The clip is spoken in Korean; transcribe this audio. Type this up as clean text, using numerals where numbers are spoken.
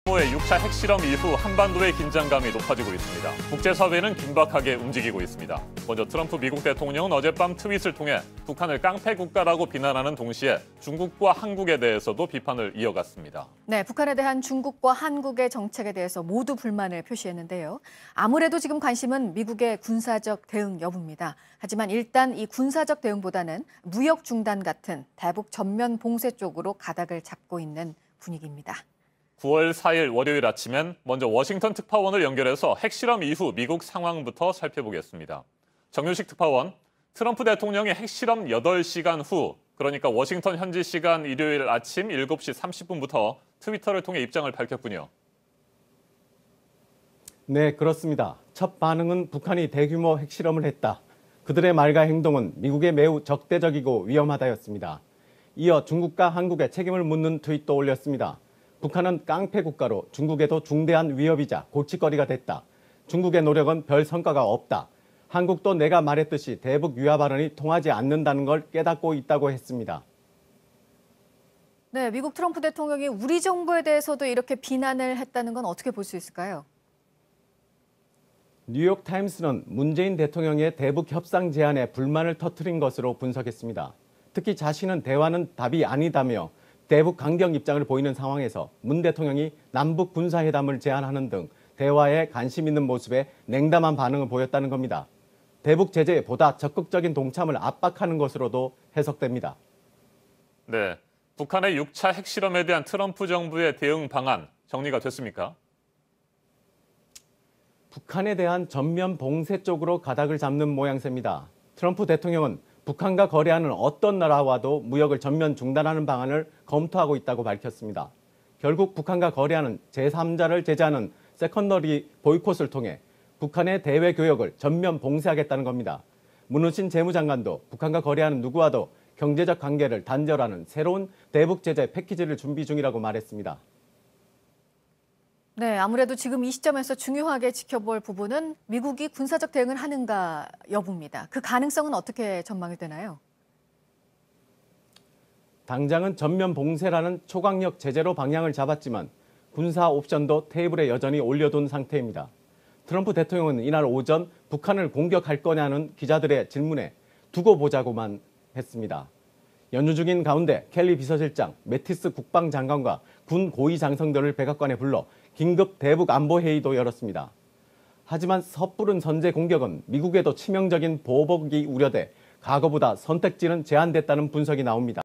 의 6차 핵실험 이후 한반도의 긴장감이 높아지고 있습니다. 국제사회는 긴박하게 움직이고 있습니다. 먼저 트럼프 미국 대통령은 어젯밤 트윗을 통해 북한을 깡패 국가라고 비난하는 동시에 중국과 한국에 대해서도 비판을 이어갔습니다. 네, 북한에 대한 중국과 한국의 정책에 대해서 모두 불만을 표시했는데요. 아무래도 지금 관심은 미국의 군사적 대응 여부입니다. 하지만 일단 이 군사적 대응보다는 무역 중단 같은 대북 전면 봉쇄 쪽으로 가닥을 잡고 있는 분위기입니다. 9월 4일 월요일 아침엔 먼저 워싱턴 특파원을 연결해서 핵실험 이후 미국 상황부터 살펴보겠습니다. 정유식 특파원, 트럼프 대통령의 핵실험 8시간 후, 그러니까 워싱턴 현지 시간 일요일 아침 7시 30분부터 트위터를 통해 입장을 밝혔군요. 네, 그렇습니다. 첫 반응은 북한이 대규모 핵실험을 했다. 그들의 말과 행동은 미국에 매우 적대적이고 위험하다였습니다. 이어 중국과 한국에 책임을 묻는 트윗도 올렸습니다. 북한은 깡패 국가로 중국에도 중대한 위협이자 골칫거리가 됐다. 중국의 노력은 별 성과가 없다. 한국도 내가 말했듯이 대북 유화 발언이 통하지 않는다는 걸 깨닫고 있다고 했습니다. 네, 미국 트럼프 대통령이 우리 정부에 대해서도 이렇게 비난을 했다는 건 어떻게 볼 수 있을까요? 뉴욕타임스는 문재인 대통령의 대북 협상 제안에 불만을 터뜨린 것으로 분석했습니다. 특히 자신은 대화는 답이 아니다며 대북 강경 입장을 보이는 상황에서 문 대통령이 남북 군사회담을 제안하는 등 대화에 관심 있는 모습에 냉담한 반응을 보였다는 겁니다. 대북 제재에 보다 적극적인 동참을 압박하는 것으로도 해석됩니다. 네, 북한의 6차 핵실험에 대한 트럼프 정부의 대응 방안 정리가 됐습니까? 북한에 대한 전면 봉쇄 쪽으로 가닥을 잡는 모양새입니다. 트럼프 대통령은 북한과 거래하는 어떤 나라와도 무역을 전면 중단하는 방안을 검토하고 있다고 밝혔습니다. 결국 북한과 거래하는 제3자를 제재하는 세컨더리 보이콧을 통해 북한의 대외 교역을 전면 봉쇄하겠다는 겁니다. 문우신 재무장관도 북한과 거래하는 누구와도 경제적 관계를 단절하는 새로운 대북 제재 패키지를 준비 중이라고 말했습니다. 네, 아무래도 지금 이 시점에서 중요하게 지켜볼 부분은 미국이 군사적 대응을 하는가 여부입니다. 그 가능성은 어떻게 전망이 되나요? 당장은 전면 봉쇄라는 초강력 제재로 방향을 잡았지만 군사 옵션도 테이블에 여전히 올려둔 상태입니다. 트럼프 대통령은 이날 오전 북한을 공격할 거냐는 기자들의 질문에 두고 보자고만 했습니다. 연휴 중인 가운데 켈리 비서실장, 매티스 국방장관과 군 고위 장성들을 백악관에 불러 긴급 대북 안보 회의도 열었습니다. 하지만 섣부른 선제 공격은 미국에도 치명적인 보복이 우려돼 과거보다 선택지는 제한됐다는 분석이 나옵니다.